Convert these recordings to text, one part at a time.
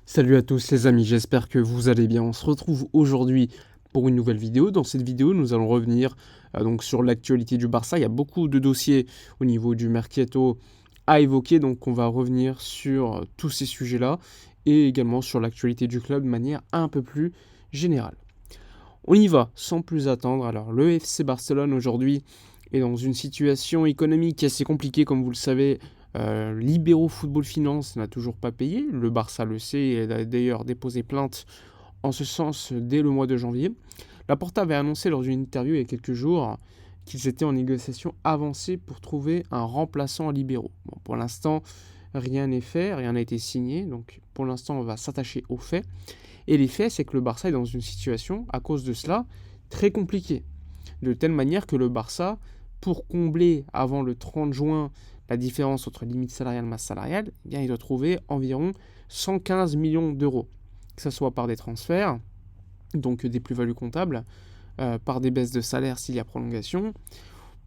Salut à tous les amis, j'espère que vous allez bien. On se retrouve aujourd'hui pour une nouvelle vidéo. Dans cette vidéo, nous allons revenir donc sur l'actualité du Barça. Il y a beaucoup de dossiers au niveau du mercato à évoquer, donc on va revenir sur tous ces sujets-là et également sur l'actualité du club de manière un peu plus générale. On y va sans plus attendre. Alors le FC Barcelone aujourd'hui est dans une situation économique assez compliquée, comme vous le savez. Libéraux Football Finance n'a toujours pas payé. Le Barça le sait et a d'ailleurs déposé plainte en ce sens dès le mois de janvier. Laporta avait annoncé lors d'une interview il y a quelques jours qu'ils étaient en négociation avancée pour trouver un remplaçant à Libéraux. Bon, pour l'instant, rien n'est fait, rien n'a été signé. Donc pour l'instant, on va s'attacher aux faits. Et les faits, c'est que le Barça est dans une situation, à cause de cela, très compliquée. De telle manière que le Barça, pour combler avant le 30 juin la différence entre limite salariale et masse salariale, eh bien, il doit trouver environ 115 millions d'euros. Que ce soit par des transferts, donc des plus-values comptables, par des baisses de salaire s'il y a prolongation,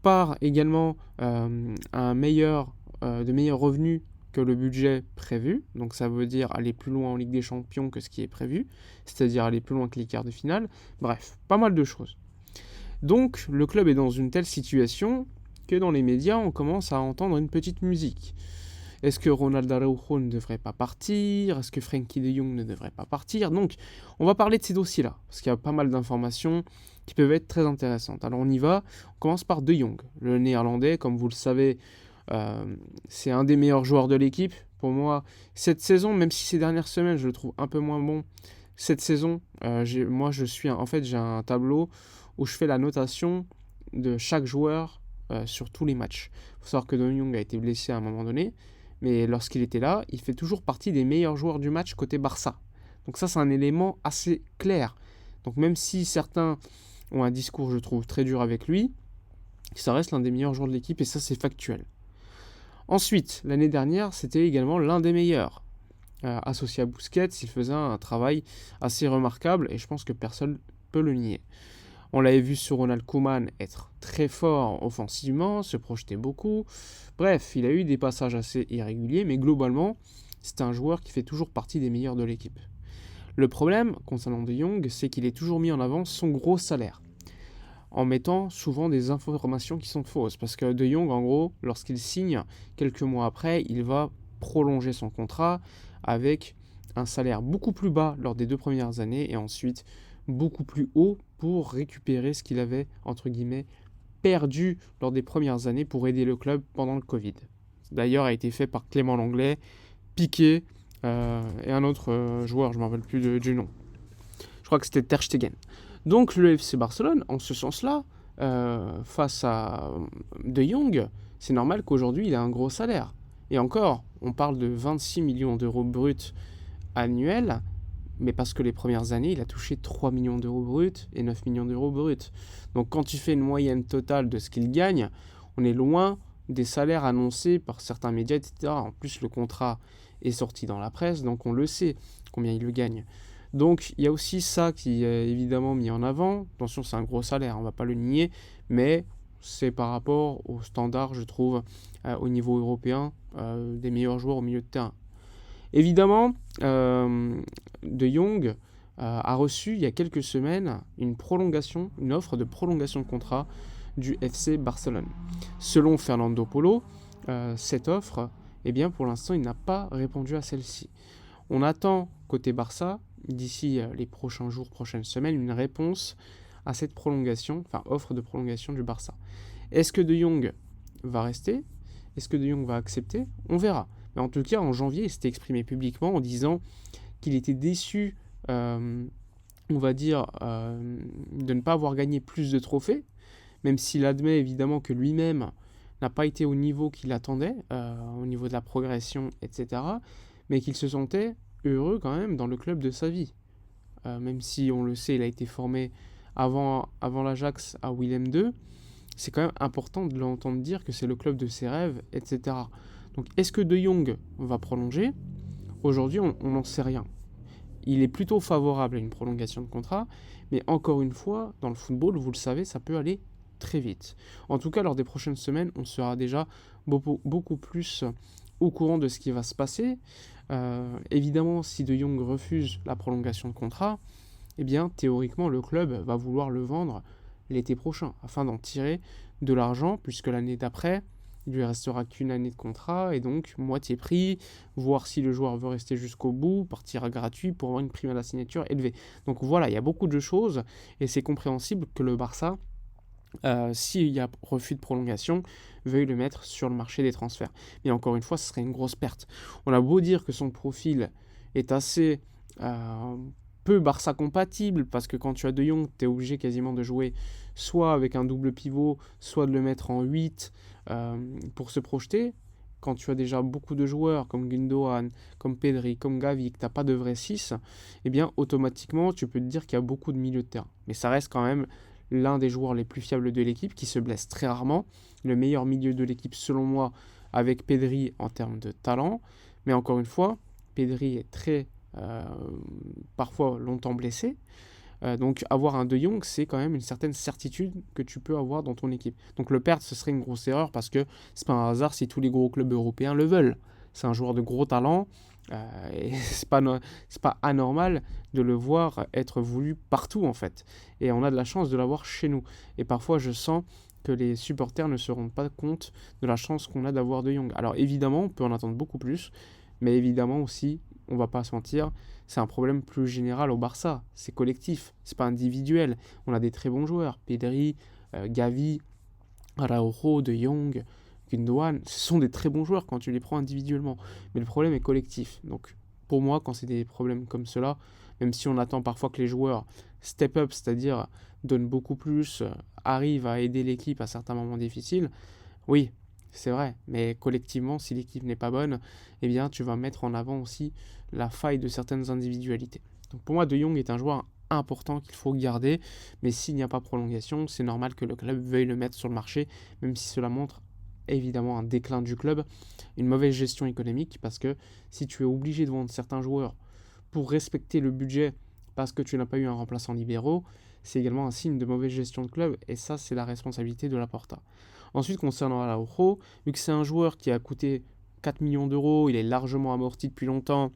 par également de meilleurs revenus que le budget prévu. Donc ça veut dire aller plus loin en Ligue des Champions que ce qui est prévu, c'est-à-dire aller plus loin que les quarts de finale. Bref, pas mal de choses. Donc le club est dans une telle situation que dans les médias, on commence à entendre une petite musique. Est-ce que Ronald Araujo ne devrait pas partir? Est-ce que Frenkie de Jong ne devrait pas partir? Donc, on va parler de ces dossiers-là, parce qu'il y a pas mal d'informations qui peuvent être très intéressantes. Alors, on y va. On commence par de Jong, le néerlandais. Comme vous le savez, c'est un des meilleurs joueurs de l'équipe. Pour moi, cette saison, même si ces dernières semaines, je le trouve un peu moins bon, cette saison, j'ai un tableau où je fais la notation de chaque joueur sur tous les matchs. Il faut savoir que De Jong a été blessé à un moment donné, mais lorsqu'il était là, il fait toujours partie des meilleurs joueurs du match côté Barça. Donc ça, c'est un élément assez clair. Donc même si certains ont un discours, je trouve, très dur avec lui, ça reste l'un des meilleurs joueurs de l'équipe et ça, c'est factuel. Ensuite, l'année dernière, c'était également l'un des meilleurs. Associé à Busquets, il faisait un travail assez remarquable et je pense que personne ne peut le nier. On l'avait vu sur Ronald Koeman être très fort offensivement, se projeter beaucoup. Bref, il a eu des passages assez irréguliers, mais globalement, c'est un joueur qui fait toujours partie des meilleurs de l'équipe. Le problème concernant De Jong, c'est qu'il est toujours mis en avant son gros salaire, en mettant souvent des informations qui sont fausses. Parce que De Jong, en gros, lorsqu'il signe, quelques mois après, il va prolonger son contrat avec un salaire beaucoup plus bas lors des 2 premières années et ensuite beaucoup plus haut pour récupérer ce qu'il avait, entre guillemets, perdu lors des premières années pour aider le club pendant le Covid. D'ailleurs, a été fait par Clément Lenglet, Piqué et un autre joueur, je ne me rappelle plus du nom. Je crois que c'était Ter Stegen. Donc le FC Barcelone, en ce sens-là, face à De Jong, c'est normal qu'aujourd'hui il ait un gros salaire. Et encore, on parle de 26 millions d'euros bruts annuels, mais parce que les premières années, il a touché 3 millions d'euros bruts et 9 millions d'euros bruts. Donc quand tu fais une moyenne totale de ce qu'il gagne, on est loin des salaires annoncés par certains médias, etc. En plus, le contrat est sorti dans la presse, donc on le sait combien il le gagne. Donc il y a aussi ça qui est évidemment mis en avant. Attention, c'est un gros salaire, on ne va pas le nier, mais c'est par rapport aux standards, je trouve, au niveau européen, des meilleurs joueurs au milieu de terrain. Évidemment, De Jong a reçu il y a quelques semaines une offre de prolongation de contrat du FC Barcelone. Selon Fernando Polo, cette offre, eh bien, pour l'instant, il n'a pas répondu à celle-ci. On attend, côté Barça, d'ici les prochains jours, prochaines semaines, une réponse à cette offre de prolongation du Barça. Est-ce que De Jong va rester? Est-ce que De Jong va accepter? On verra. Mais en tout cas, en janvier, il s'était exprimé publiquement en disant qu'il était déçu, de ne pas avoir gagné plus de trophées, même s'il admet évidemment que lui-même n'a pas été au niveau qu'il attendait, au niveau de la progression, etc., mais qu'il se sentait heureux quand même dans le club de sa vie. Même si, on le sait, il a été formé avant l'Ajax à Willem II, c'est quand même important de l'entendre dire que c'est le club de ses rêves, etc. Donc est-ce que De Jong va prolonger? Aujourd'hui, on n'en sait rien. Il est plutôt favorable à une prolongation de contrat, mais encore une fois, dans le football, vous le savez, ça peut aller très vite. En tout cas, lors des prochaines semaines, on sera déjà beaucoup plus au courant de ce qui va se passer. Évidemment, si De Jong refuse la prolongation de contrat, eh bien, théoriquement, le club va vouloir le vendre l'été prochain, afin d'en tirer de l'argent, puisque l'année d'après, il lui restera qu'une année de contrat, et donc moitié prix, voir si le joueur veut rester jusqu'au bout, partira gratuit pour avoir une prime à la signature élevée. Donc voilà, il y a beaucoup de choses, et c'est compréhensible que le Barça, s'il y a refus de prolongation, veuille le mettre sur le marché des transferts. Mais encore une fois, ce serait une grosse perte. On a beau dire que son profil est assez peu Barça compatible, parce que quand tu as De Jong, tu es obligé quasiment de jouer soit avec un double pivot, soit de le mettre en 8 pour se projeter. Quand tu as déjà beaucoup de joueurs comme Gundogan, comme Pedri, comme Gavi, que tu n'as pas de vrai 6, eh bien automatiquement tu peux te dire qu'il y a beaucoup de milieux de terrain. Mais ça reste quand même l'un des joueurs les plus fiables de l'équipe, qui se blesse très rarement. Le meilleur milieu de l'équipe selon moi, avec Pedri en termes de talent. Mais encore une fois, Pedri est très parfois longtemps blessé. Donc avoir un De Jong, c'est quand même une certaine certitude que tu peux avoir dans ton équipe. Donc le perdre, ce serait une grosse erreur, parce que c'est pas un hasard si tous les gros clubs européens le veulent. C'est un joueur de gros talent, et c'est pas anormal de le voir être voulu partout en fait. Et on a de la chance de l'avoir chez nous. Et parfois je sens que les supporters ne se rendent pas compte de la chance qu'on a d'avoir De Jong. Alors évidemment, on peut en attendre beaucoup plus, mais évidemment aussi, on va pas se mentir, c'est un problème plus général au Barça. C'est collectif, c'est pas individuel. On a des très bons joueurs, Pedri, Gavi, Araujo, De Jong, Gundogan. Ce sont des très bons joueurs quand tu les prends individuellement. Mais le problème est collectif. Donc pour moi, quand c'est des problèmes comme cela, même si on attend parfois que les joueurs step up, c'est-à-dire donnent beaucoup plus, arrivent à aider l'équipe à certains moments difficiles, oui, c'est vrai, mais collectivement, si l'équipe n'est pas bonne, eh bien, tu vas mettre en avant aussi la faille de certaines individualités. Donc pour moi, De Jong est un joueur important qu'il faut garder, mais s'il n'y a pas prolongation, c'est normal que le club veuille le mettre sur le marché, même si cela montre évidemment un déclin du club, une mauvaise gestion économique, parce que si tu es obligé de vendre certains joueurs pour respecter le budget parce que tu n'as pas eu un remplaçant libéraux, c'est également un signe de mauvaise gestion de club, et ça, c'est la responsabilité de Laporta. Ensuite, concernant Araujo, vu que c'est un joueur qui a coûté 4 millions d'euros, il est largement amorti depuis longtemps,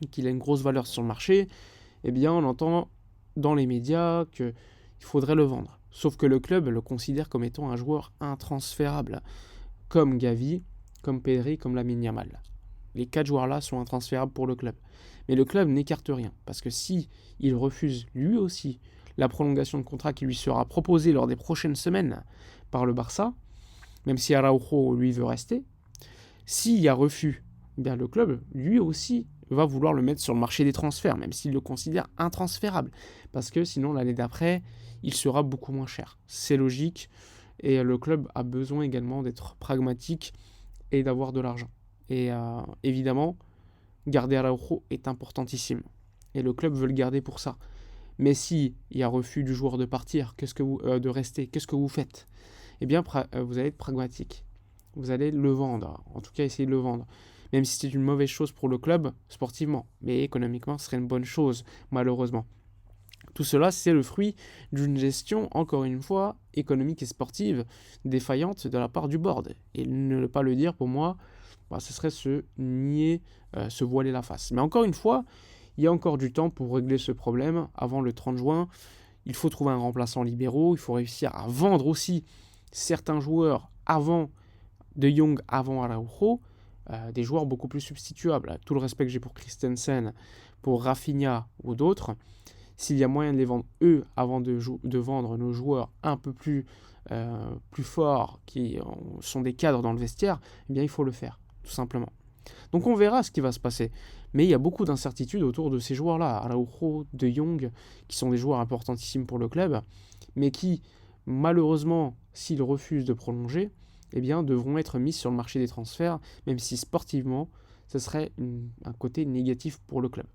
et qu'il a une grosse valeur sur le marché, eh bien, on entend dans les médias qu'il faudrait le vendre. Sauf que le club le considère comme étant un joueur intransférable, comme Gavi, comme Pedri, comme Lamine Yamal. Les 4 joueurs-là sont intransférables pour le club. Mais le club n'écarte rien, parce que si il refuse lui aussi la prolongation de contrat qui lui sera proposée lors des prochaines semaines par le Barça, même si Araujo lui veut rester, s'il y a refus, eh bien le club lui aussi va vouloir le mettre sur le marché des transferts, même s'il le considère intransférable, parce que sinon l'année d'après, il sera beaucoup moins cher. C'est logique, et le club a besoin également d'être pragmatique et d'avoir de l'argent. Et évidemment, garder Araujo est importantissime, et le club veut le garder pour ça. Mais si il y a refus du joueur de partir, de rester, qu'est-ce que vous faites? Eh bien, vous allez être pragmatique. Vous allez le vendre, en tout cas essayer de le vendre. Même si c'est une mauvaise chose pour le club, sportivement, mais économiquement, ce serait une bonne chose, malheureusement. Tout cela, c'est le fruit d'une gestion, encore une fois, économique et sportive défaillante de la part du board. Et ne pas le dire, pour moi, ce serait se nier, se voiler la face. Mais encore une fois, il y a encore du temps pour régler ce problème avant le 30 juin. Il faut trouver un remplaçant libéraux, il faut réussir à vendre aussi certains joueurs avant De Jong, avant Araujo, des joueurs beaucoup plus substituables. Tout le respect que j'ai pour Christensen, pour Rafinha ou d'autres, s'il y a moyen de les vendre eux avant de vendre nos joueurs un peu plus forts, qui sont des cadres dans le vestiaire, eh bien il faut le faire, tout simplement. Donc on verra ce qui va se passer. Mais il y a beaucoup d'incertitudes autour de ces joueurs-là, Araujo, De Jong, qui sont des joueurs importantissimes pour le club, mais qui, malheureusement, s'ils refusent de prolonger, eh bien, devront être mis sur le marché des transferts, même si sportivement, ce serait un côté négatif pour le club.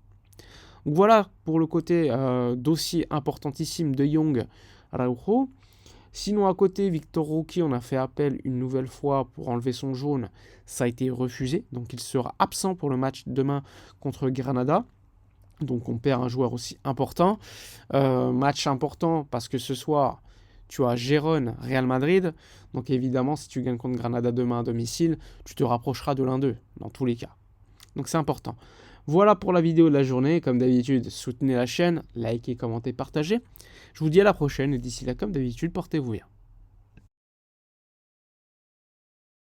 Donc voilà pour le côté dossier importantissime de Jong, Araujo. Sinon, à côté, Victor Roque, on a fait appel une nouvelle fois pour enlever son jaune. Ça a été refusé, donc il sera absent pour le match demain contre Granada. Donc on perd un joueur aussi important. Match important parce que ce soir, tu as Gérone, Real Madrid. Donc évidemment, si tu gagnes contre Granada demain à domicile, tu te rapprocheras de l'un d'eux, dans tous les cas. Donc c'est important. Voilà pour la vidéo de la journée. Comme d'habitude, soutenez la chaîne, likez, commentez, partagez. Je vous dis à la prochaine et d'ici là, comme d'habitude, portez-vous bien.